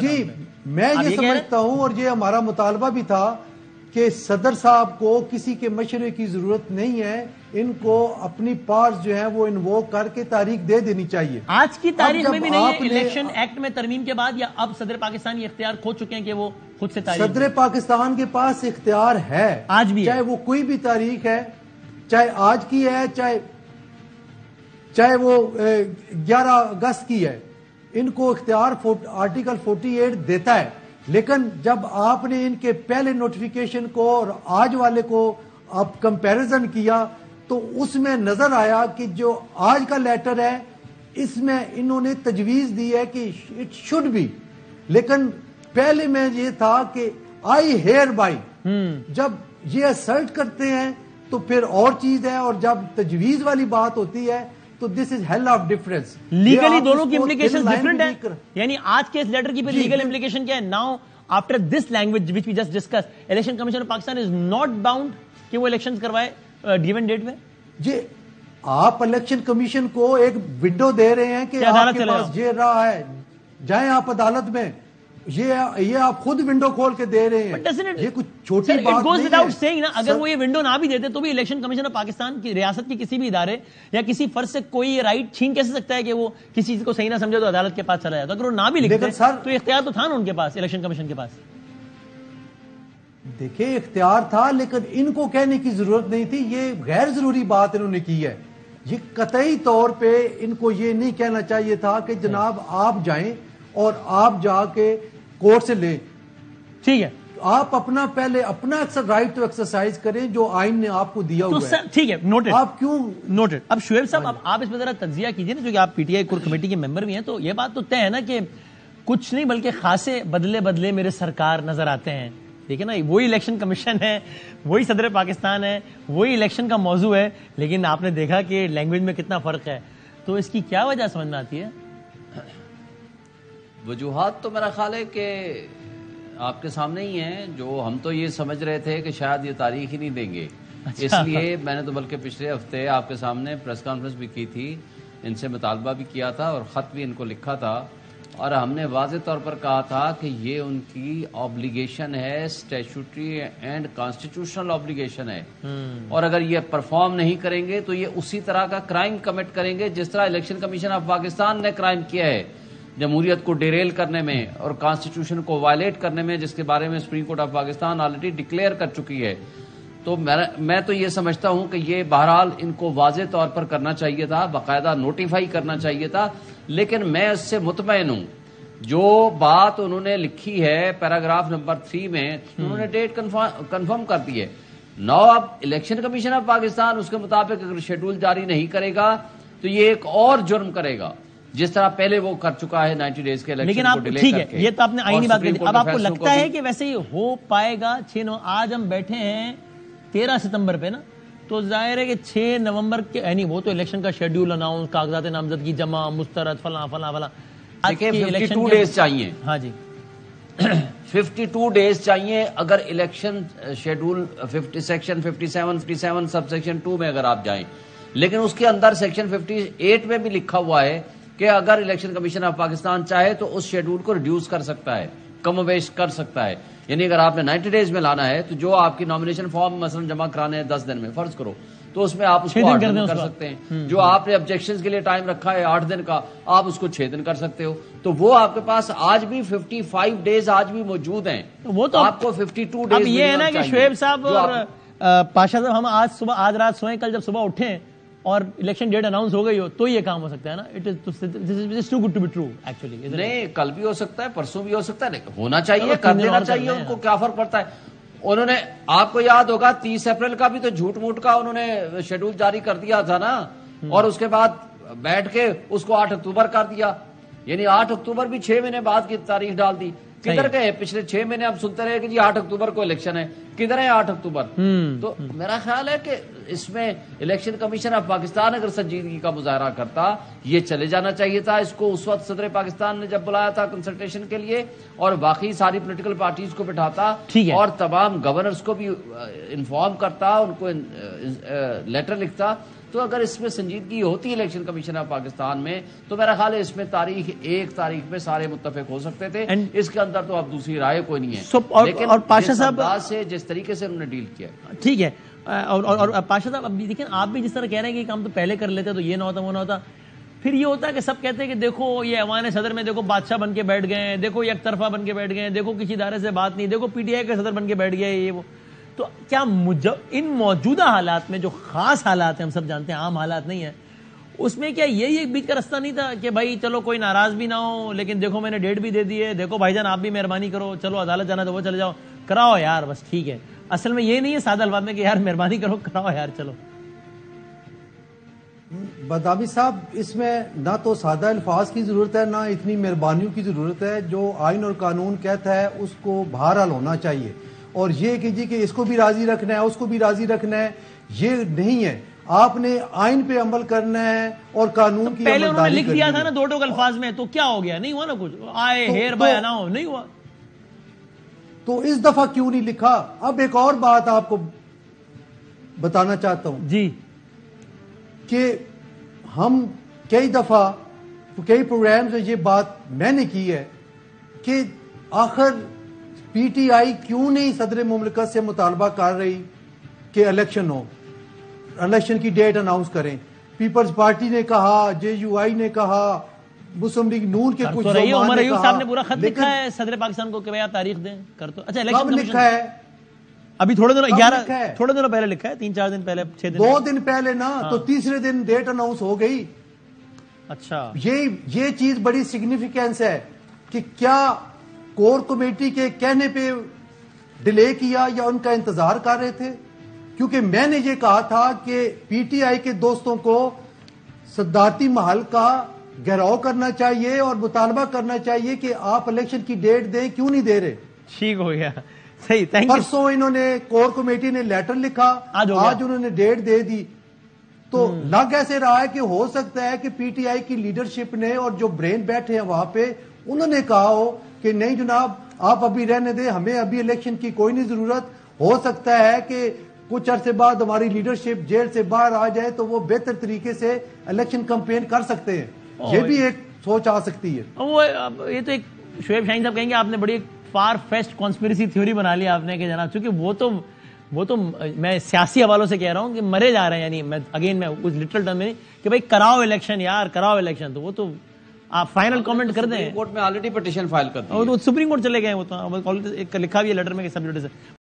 جی میں یہ سمجھتا ہوں اور یہ ہمارا مطالبہ بھی تھا کہ صدر صاحب کو کسی کے مشورے کی ضرورت نہیں ہے، ان کو اپنی پارز جو ہیں وہ انووک کر کے تاریخ دے دینی چاہیے. آج کی تاریخ میں بھی نہیں ہے الیکشن ایکٹ میں ترمیم کے بعد، یا اب صدر پاکستان یہ اختیار کھو چکے ہیں کہ وہ خود سے تاریخ؟ صدر پاکستان کے پاس اختیار ہے آج بھی، چاہے وہ کوئی بھی تاریخ ہے، چاہے آج کی ہے چاہے وہ 11 اگست کی ہے، ان کو اختیار آرٹیکل 48 دیتا ہے. لیکن جب آپ نے ان کے پہلے نوٹیفیکیشن کو اور آج والے کو آپ کمپیریزن کیا تو اس میں نظر آیا کہ جو آج کا لیٹر ہے اس میں انہوں نے تجویز دی ہے کہ اٹ شوڈ بی، لیکن پہلے میں یہ تھا کہ آئی ہیئر بائی. جب یہ اسرٹ کرتے ہیں تو پھر اور چیز ہے، اور جب تجویز والی بات ہوتی ہے تو دس از ہیل آف ڈفرنس. لیگلی دونوں کی امپلیکیشن ڈفرنٹ ہے. یعنی آج کے اس لیٹر کی پھر لیگل امپلیکیشن کیا ہے؟ Now after this language which we just discuss, election commission of Pakistan is not bound کہ وہ الیکشن کروائے گیون ڈیٹ میں. جی آپ الیکشن کمیشن کو ایک ونڈو دے رہے ہیں کہ آپ کے پاس یہ رہا ہے، جائیں آپ عدالت میں، یہ آپ خود ونڈو کھول کے دے رہے ہیں. یہ کچھ چھوٹی بات نہیں ہے. اگر وہ یہ ونڈو نہ بھی دیتے تو بھی الیکشن کمیشن آف پاکستان کی ریاست کی کسی بھی ادارے یا کسی فرد سے کوئی رائٹ چھین کیسے سکتا ہے کہ وہ کسی چیز کو صحیح نہ سمجھے تو عدالت کے پاس چلا جاتا. اگر وہ نہ بھی لکھتے تو اختیار تو تھا نا ان کے پاس، الیکشن کمیشن کے پاس. دیکھیں اختیار تھا لیکن ان کو کہنے کی ضرورت نہیں تھی. یہ غیر ضروری بات انہوں نے کی ہے. یہ قطعی طور پہ ان کو یہ نہیں کہنا چاہیے تھا کہ جناب آپ جائیں اور آپ جا کے کورٹ سے لیں. ٹھیک ہے، آپ اپنا پہلے اپنا رائٹ ٹو ایکسرسائز کریں جو آئین نے آپ کو دیا ہوا ہے. ٹھیک ہے، نوٹڈ. آپ کیوں نوٹڈ. اب شعیب صاحب آپ اس میں ذرا تجزیہ کیجئے نا، جو کہ آپ P T I core committee کے ممبر بھی ہیں، تو یہ بات تو طے ہے نا کہ کچھ نہیں بلکہ خاصے بدلے میرے سرکار نظر آتے ہیں. دیکھیں نا، وہی الیکشن کمیشن ہے، وہی صدر پاکستان ہے، وہی الیکشن کا موضوع ہے، لیکن آپ نے دیکھا کہ لینگویج میں کتنا فرق ہے. تو اس کی کیا وجہ سمجھ میں آتی ہے؟ وجوہات تو میرا خیال ہے کہ آپ کے سامنے ہی ہیں. جو ہم تو یہ سمجھ رہے تھے کہ شاید یہ تاریخ ہی نہیں دیں گے، اس لیے میں نے تو بلکہ پچھلے ہفتے آپ کے سامنے پریس کانفرنس بھی کی تھی، ان سے مطالبہ بھی کیا تھا اور خط بھی ان کو لکھا تھا، اور ہم نے واضح طور پر کہا تھا کہ یہ ان کی آبلیگیشن ہے، اسٹیچوٹری اینڈ کانسٹیٹیوشنل آبلیگیشن ہے، اور اگر یہ پرفارم نہیں کریں گے تو یہ اسی طرح کا کرائم کمٹ کریں گے جس طرح الیکشن کمیشن آف پاکستان نے کرائم کیا ہے جمہوریت کو ڈیریل کرنے میں اور کانسٹیٹیوشن کو وائلیٹ کرنے میں، جس کے بارے میں supreme court of Pakistan already declare کر چکی ہے. تو میں تو یہ سمجھتا ہوں کہ یہ بہرحال ان کو واضح طور پر کرنا چاہیے تھا، باقاعدہ نوٹیفائی کرنا چاہیے تھا. لیکن میں اس سے مطمئن ہوں، جو بات انہوں نے لکھی ہے پیراگراف نمبر 3 میں، انہوں نے ڈیٹ کنفرم کر دی ہے. اب الیکشن کمیشن آف پاکستان اس کے مطابق اگر شیڈول جاری نہیں کرے گا تو یہ ایک اور جرم کرے گا، جس طرح پہلے وہ کر چکا ہے 90 ڈیز کے الیکشن. لیکن آپ ٹھیک ہے، یہ تو آپ نے آئینی بات کہی. اب آپ کو لگتا ہے کہ ویسے یہ ہو پائے گا؟ 6 آج ہم بیٹھے ہیں 13 ستمبر پہ نا، تو ظاہر ہے کہ 6 نومبر کے، یعنی وہ تو الیکشن کا شیڈیول اناؤنس، کاغذات نامزدگی جمع، مسترد، فلاں فلاں فلاں. دیکھیں 52 ڈیز چاہیے. ہاں جی 52 ڈیز چاہیے. اگر election schedule section 57 sub section 2 میں اگر آپ جائیں، لیکن اس کے اندر سیکشن 58 میں بھی لکھا ہوا ہے کہ اگر الیکشن کمیشن آف پاکستان چاہے تو اس شیڈول کو ریڈیوس کر سکتا ہے، کم و بیش کر سکتا ہے. یعنی اگر آپ نے 90 ڈیز میں لانا ہے تو جو آپ کی نامینیشن فارم مثلا جمع کرانے ہیں 10 دن میں فرض کرو، تو اس میں آپ اس کو 8 دن کر سکتے ہیں. جو آپ نے آبجیکشنز کے لیے ٹائم رکھا ہے 8 دن کا، آپ اس کو 6 دن کر سکتے ہو. تو وہ آپ کے پاس آج بھی 55 ڈیز آج بھی موجود ہیں. وہ تو آپ کو 52 ڈیز. اب یہ ہے نا کہ شعیب صاحب اور پاشا صاحب، ہم آج رات سوئیں، کل جب صبح اٹھیں اور الیکشن ڈیٹ اناؤنس ہو گئی ہو تو یہ کام ہو سکتا ہے نا. This is too good to be true actually. نہیں، کل بھی ہو سکتا ہے، پرسوں بھی ہو سکتا ہے، لیکن ہونا چاہیے، کر دینا چاہیے. ان کو کیا فرق پڑتا ہے؟ انہوں نے، آپ کو یاد ہوگا 30 اپریل کا بھی تو جھوٹ موٹ کا انہوں نے شیڈول جاری کر دیا تھا نا، اور اس کے بعد بیٹھ کے اس کو 8 اکتوبر کر دیا. یعنی 8 اکتوبر بھی 6 مہینے بعد کی تاریخ ڈال دی. کدھر گئے پچھلے 6 مہینے؟ ہم سنتے رہے کہ جی 8 اکتوبر کو الیکشن ہے. کدھر ہے 8 اکتوبر؟ تو میرا خیال ہے کہ اس میں الیکشن کمیشن آف پاکستان اگر سنجیدگی کا مظاہرہ کرتا، یہ چلے جانا چاہیے تھا. اس کو اس وقت صدر پاکستان نے جب بلایا تھا کنسلٹیشن کے لیے، اور باقی ساری پولیٹیکل پارٹیز کو بٹھاتا اور تمام گورنرز کو بھی انفارم کرتا، ان کو لیٹر لکھتا، تو اگر اس میں سنجیدگی ہوتی ہے الیکشن کمیشن آف پاکستان میں تو میرا خیال ہے اس میں ایک تاریخ پہ سارے متفق ہو سکتے تھے. اس کے اندر تو اب دوسری رائے کوئی نہیں ہے. لیکن اور پاشا صاحب سے جس طریقے سے انہوں نے ڈیل کیا ٹھیک ہے. اور پاشا صاحب اب دیکھیں آپ بھی جس طرح کہہ رہے ہیں کہ کام تو پہلے کر لیتے تو یہ نہ ہوتا وہ نہ ہوتا. پھر یہ ہوتا ہے کہ سب کہتے ہیں کہ دیکھو یہ ایوان صدر میں دیکھو بادشاہ بن کے بیٹھ گئے ہیں, دیکھو یک طرفہ بن کے بیٹھ گئے ہیں, دیکھو کسی ادارے سے بات نہیں, دیکھو پی ٹی آئی کے صدر بن کے بیٹھ گئے یہ وہ. تو کیا ان موجودہ حالات میں جو خاص حالات ہیں ہم سب جانتے ہیں عام حالات نہیں ہیں, اس میں کیا یہی ایک بیچ کا راستہ نہیں تھا کہ بھائی چلو کوئی ناراض بھی نہ ہو لیکن دیکھو میں نے ڈیٹ بھی دے دی ہے, دیکھو بھائی جان آپ بھی مہربانی کرو, چلو عدالت جانا تو وہ چلے جاؤ, کراؤ یار بس ٹھیک ہے. اصل میں یہ نہیں ہے سادہ الفاظ میں کہ یار مہربانی کرو کراؤ یار چلو. بدامی صاحب اس میں نہ تو سادہ الفاظ کی ضرورت ہے نہ اتنی مہربانیوں کی ضرورت ہے. جو آئین اور قانون کہتا ہے اس کو بہرحال ہونا چاہیے, اور یہ کہ جی کہ اس کو بھی راضی رکھنا ہے اس کو بھی راضی رکھنا ہے یہ نہیں ہے. آپ نے آئین پہ عمل کرنا ہے اور قانون کی پہلے انہوں نے لکھ دیا تھا نا دو ٹوک الفاظ میں, تو کیا ہو گیا, نہیں ہوا نا کچھ, آئے ہیر بایا نہ ہو, نہیں ہوا. تو اس دفعہ کیوں نہیں لکھا؟ اب ایک اور بات آپ کو بتانا چاہتا ہوں جی کہ ہم کئی دفعہ کئی پروگرامز میں یہ بات میں نے کی ہے کہ آخر پی ٹی آئی کیوں نہیں صدر مملکت سے مطالبہ کر رہی کہ الیکشن ہو, الیکشن کی ڈیٹ اناؤنس کریں. پیپلز پارٹی نے کہا, جے یو آئی نے کہا, مسلم لیگ نون کے کچھ عمر ایوب صاحب نے پورا خط لکھا ہے صدر پاکستان کو کہ بھائی آپ تاریخ دیں کر تو. اچھا کب لکھا ہے؟ ابھی تھوڑے دنوں پہلے لکھا ہے, 3-4 دن پہلے, 6 دن 2 دن پہلے نا, تو تیسرے دن ڈیٹ اناؤنس ہو گئی. اچھا یہ چیز بڑی سگنیفیکینس ہے کہ کیا کور کمیٹی کے کہنے پہ ڈیلے کیا یا ان کا انتظار کر رہے تھے؟ کیونکہ میں نے یہ کہا تھا کہ پی ٹی آئی کے دوستوں کو صدارتی محل کا گھیراؤ کرنا چاہیے اور مطالبہ کرنا چاہیے کہ آپ الیکشن کی ڈیٹ دیں, کیوں نہیں دے رہے؟ ٹھیک ہو گیا, صحیح, تھینک یو. پرسوں انہوں نے کور کمیٹی نے لیٹر لکھا, آج انہوں نے ڈیٹ دے دی. تو لگ ایسے رہا ہے کہ ہو سکتا ہے کہ پی ٹی آئی کی لیڈرشپ نے اور جو برین بیٹھے ہیں وہاں پہ انہوں نے کہا ہو کہ نہیں جناب آپ ابھی رہنے دیں, ہمیں ابھی الیکشن کی کوئی نہیں ضرورت. ہو سکتا ہے کہ کچھ عرصے بعد ہماری لیڈرشپ جیل سے باہر آ جائے تو وہ بہتر طریقے سے الیکشن کمپین کر سکتے ہیں. یہ بھی ایک سوچ آ سکتی ہے. یہ تو ایک شعیب شاہین صاحب کہیں گے آپ نے بڑی فار فیسٹ کانسپیریسی تھیوری بنا لی آپ نے کہ جناب, چونکہ وہ تو میں سیاسی حوالوں سے کہہ رہا ہوں کہ مرے جا رہے ہیں, یعنی میں اس لٹرل ٹرم میں نہیں کہ بھائی کراؤ الیکشن یار کراؤ الیکشن, تو وہ تو آپ فائنل کامنٹ کر دیں. سپریم کورٹ میں آلریڈی پٹیشن فائل کر دی, وہ سپریم کورٹ چلے گئے, وہ تو لکھا بھی ہے لیٹر میں کہ سب جوڈیس